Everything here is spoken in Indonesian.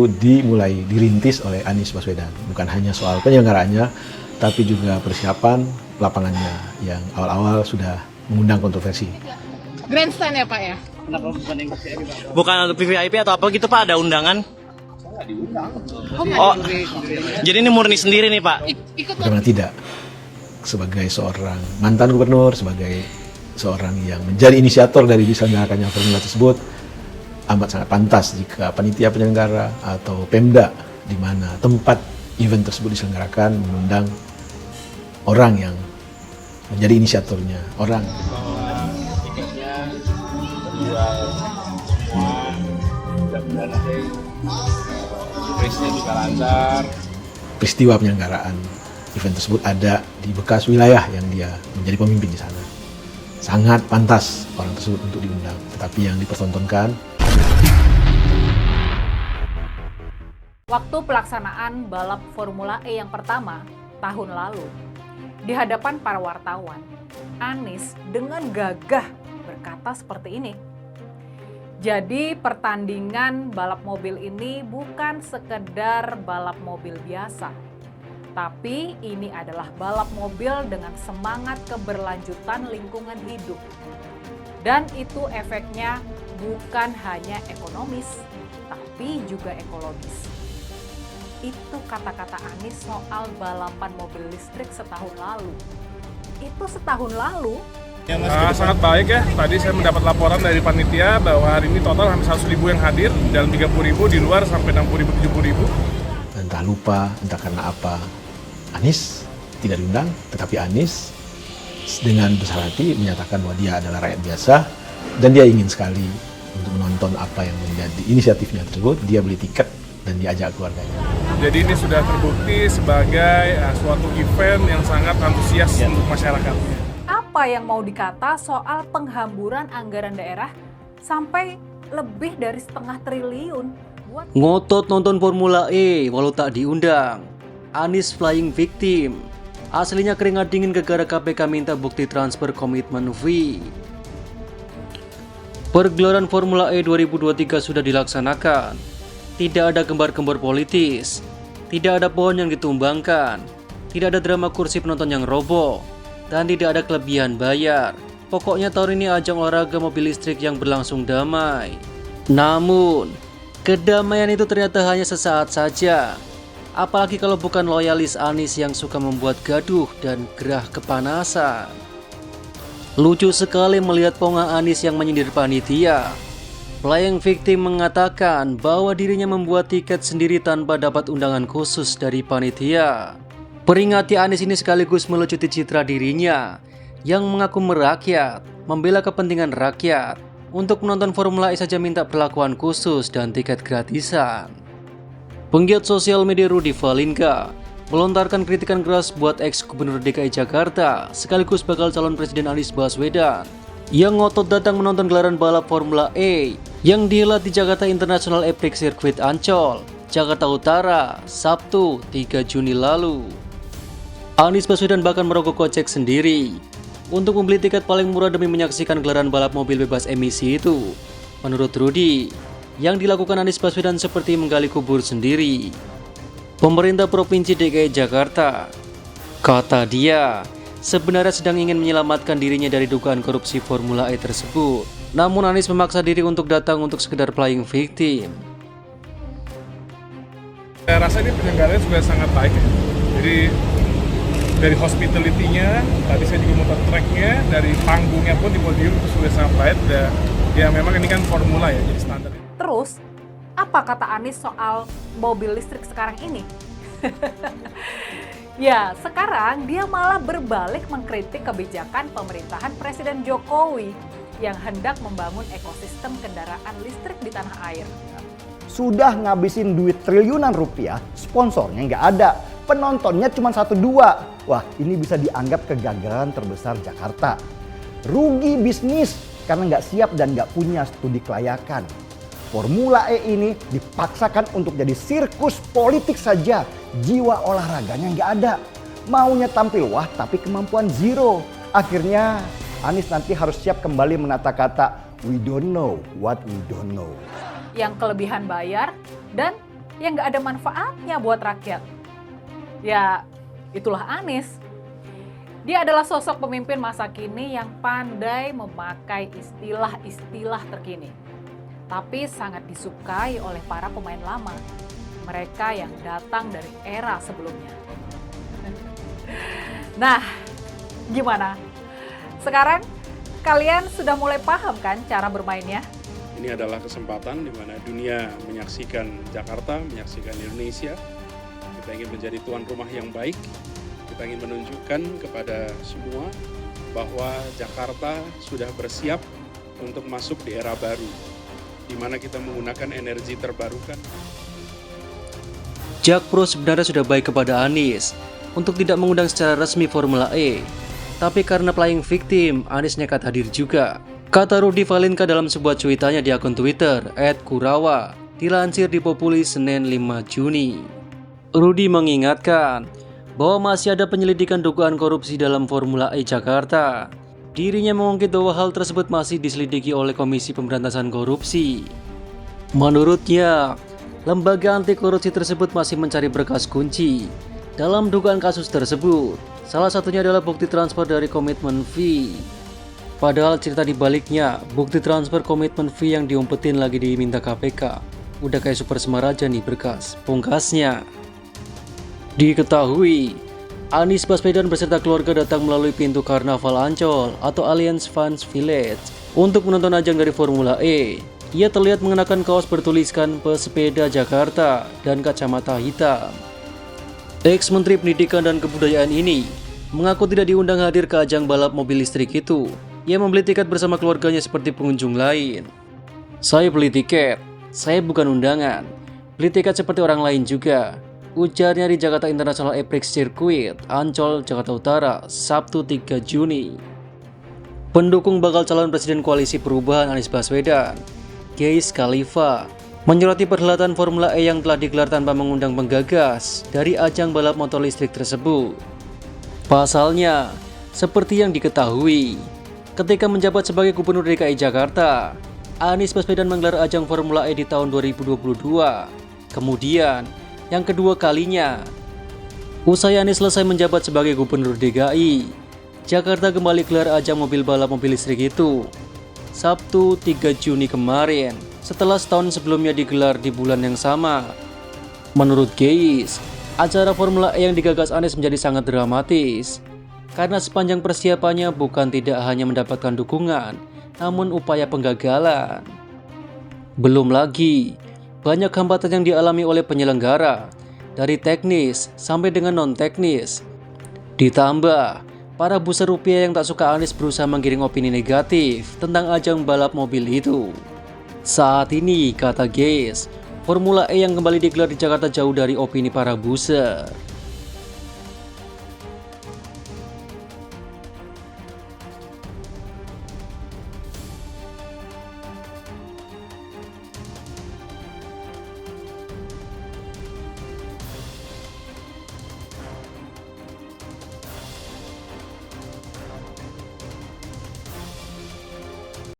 itu dirintis oleh Anies Baswedan. Bukan hanya soal penyelenggaraannya, tapi juga persiapan lapangannya yang awal-awal sudah mengundang kontroversi. Grandstand ya Pak ya? Bukan untuk VVIP atau apa gitu Pak, ada undangan? Oh, jadi ini murni sendiri nih Pak? Bagaimana tidak? Sebagai seorang mantan gubernur, sebagai seorang yang menjadi inisiator dari diselenggarakannya formula tersebut, amat sangat pantas jika panitia penyelenggara atau Pemda di mana tempat event tersebut diselenggarakan mengundang orang yang menjadi inisiatornya, orang. Tiketnya terjual semua, mudah-mudahan nanti race-nya juga lancar. Peristiwa penyelenggaraan event tersebut ada di bekas wilayah yang dia menjadi pemimpin di sana. Sangat pantas orang tersebut untuk diundang, tetapi yang dipertontonkan. Waktu pelaksanaan balap Formula E yang pertama tahun lalu, di hadapan para wartawan, Anies dengan gagah berkata seperti ini. Jadi pertandingan balap mobil ini bukan sekedar balap mobil biasa, tapi ini adalah balap mobil dengan semangat keberlanjutan lingkungan hidup. Dan itu efeknya bukan hanya ekonomis, tapi juga ekologis. Itu kata-kata Anies soal balapan mobil listrik setahun lalu. Itu setahun lalu. Sangat baik ya, tadi saya mendapat laporan dari panitia bahwa hari ini total hampir 100.000 yang hadir, dalam 30.000, di luar sampai 60.000, 70.000. Entah lupa, entah karena apa, Anies tidak diundang, tetapi Anies dengan besar hati menyatakan bahwa dia adalah rakyat biasa dan dia ingin sekali untuk menonton apa yang menjadi inisiatifnya tersebut. Dia beli tiket dan diajak keluarganya. Jadi ini sudah terbukti sebagai suatu event yang sangat antusias untuk masyarakat. Apa yang mau dikata soal penghamburan anggaran daerah sampai lebih dari 1,5 triliun buat Ngotot nonton Formula E walau tak diundang. Anies flying victim. Aslinya keringat dingin gegara KPK minta bukti transfer komitmen fee. Pergelaran Formula E 2023 sudah dilaksanakan. Tidak ada gembar-gembor politis. Tidak ada pohon yang ditumbangkan. Tidak ada drama kursi penonton yang roboh. Dan tidak ada kelebihan bayar. Pokoknya tahun ini ajang olahraga mobil listrik yang berlangsung damai. Namun, kedamaian itu ternyata hanya sesaat saja. Apalagi kalau bukan loyalis Anies yang suka membuat gaduh dan gerah kepanasan. Lucu sekali melihat ponga Anies yang menyindir panitia. Playing victim mengatakan bahwa dirinya membuat tiket sendiri tanpa dapat undangan khusus dari panitia. Peringati Anies ini sekaligus melucuti citra dirinya yang mengaku merakyat, membela kepentingan rakyat. Untuk menonton Formula E saja minta perlakuan khusus dan tiket gratisan. Penggiat sosial media Rudy Valinka melontarkan kritikan keras buat ex-gubernur DKI Jakarta sekaligus bakal calon presiden Anies Baswedan yang ngotot datang menonton gelaran balap Formula E yang dihelat di Jakarta International Epic Circuit Ancol, Jakarta Utara, Sabtu 3 Juni lalu. Anies Baswedan bahkan merogoh kocek sendiri untuk membeli tiket paling murah demi menyaksikan gelaran balap mobil bebas emisi itu. Menurut Rudy, yang dilakukan Anies Baswedan seperti menggali kubur sendiri. Pemerintah Provinsi DKI Jakarta, kata dia, sebenarnya sedang ingin menyelamatkan dirinya dari dugaan korupsi Formula E tersebut. Namun Anies memaksa diri untuk datang untuk sekedar playing victim. Saya rasa ini penyelenggaranya sudah sangat baik ya. Jadi dari hospitality-nya, tadi saya juga muter track-nya, dari panggungnya pun di podium itu sudah sangat baik. Ya memang ini kan formula ya, jadi standar. terus. Apa kata Anies soal mobil listrik sekarang ini? Ya, sekarang dia malah berbalik mengkritik kebijakan pemerintahan Presiden Jokowi yang hendak membangun ekosistem kendaraan listrik di tanah air. Sudah ngabisin duit triliunan rupiah, sponsornya nggak ada, penontonnya cuma 1-2. Wah, ini bisa dianggap kegagalan terbesar Jakarta. Rugi bisnis karena nggak siap dan nggak punya studi kelayakan. Formula E ini dipaksakan untuk jadi sirkus politik saja. Jiwa olahraganya nggak ada. Maunya tampil wah tapi kemampuan zero. Akhirnya Anies nanti harus siap kembali menata kata we don't know what we don't know. Yang kelebihan bayar dan yang nggak ada manfaatnya buat rakyat. Ya, itulah Anies. Dia adalah sosok pemimpin masa kini yang pandai memakai istilah-istilah terkini, tapi sangat disukai oleh para pemain lama, mereka yang datang dari era sebelumnya. Nah, gimana? Sekarang kalian sudah mulai paham kan cara bermainnya? Ini adalah kesempatan di mana dunia menyaksikan Jakarta, menyaksikan Indonesia. Kita ingin menjadi tuan rumah yang baik. Kita ingin menunjukkan kepada semua bahwa Jakarta sudah bersiap untuk masuk di era baru, di mana kita menggunakan energi terbarukan. Jakpro sebenarnya sudah baik kepada Anies untuk tidak mengundang secara resmi Formula E. Tapi karena playing victim, Anies nekat hadir juga. Kata Rudy Valinka dalam sebuah cuitannya di akun Twitter @kurawa, dilansir di Populis Senin 5 Juni. Rudy mengingatkan bahwa masih ada penyelidikan dugaan korupsi dalam Formula E Jakarta. Dirinya mengungkit bahwa hal tersebut masih diselidiki oleh Komisi Pemberantasan Korupsi. Menurutnya, lembaga anti korupsi tersebut masih mencari berkas kunci dalam dugaan kasus tersebut. Salah satunya adalah bukti transfer dari komitmen fee. Padahal cerita di baliknya, bukti transfer komitmen fee yang diumpetin lagi diminta KPK. Udah kayak Super Semaraja nih berkas, pungkasnya. Diketahui, Anies Baswedan beserta keluarga datang melalui pintu Karnaval Ancol atau Alliance Fans Village untuk menonton ajang dari Formula E. Ia terlihat mengenakan kaos bertuliskan Pesepeda Jakarta dan kacamata hitam. Ex-Menteri Pendidikan dan Kebudayaan ini mengaku tidak diundang hadir ke ajang balap mobil listrik itu. Ia membeli tiket bersama keluarganya seperti pengunjung lain. Saya beli tiket, saya bukan undangan. Beli tiket seperti orang lain juga, ujarnya di Jakarta International E-Prix Circuit, Ancol, Jakarta Utara, Sabtu 3 Juni. Pendukung bakal calon Presiden Koalisi Perubahan Anies Baswedan, Gais Khalifa, menyoroti perhelatan Formula E yang telah digelar tanpa mengundang penggagas dari ajang balap motor listrik tersebut. Pasalnya, seperti yang diketahui, ketika menjabat sebagai Gubernur DKI Jakarta, Anies Baswedan menggelar ajang Formula E di tahun 2022. Kemudian, yang kedua kalinya, usai Anies selesai menjabat sebagai Gubernur DKI, Jakarta kembali gelar ajang mobil balap mobil listrik itu Sabtu 3 Juni kemarin, setelah setahun sebelumnya digelar di bulan yang sama. Menurut Gais, acara Formula E yang digagas Anies menjadi sangat dramatis karena sepanjang persiapannya bukan tidak hanya mendapatkan dukungan, namun upaya penggagalan. Belum lagi banyak hambatan yang dialami oleh penyelenggara, dari teknis sampai dengan non-teknis. Ditambah, para buser rupiah yang tak suka Anies berusaha menggiring opini negatif tentang ajang balap mobil itu. Saat ini, kata Gais, Formula E yang kembali digelar di Jakarta jauh dari opini para buser.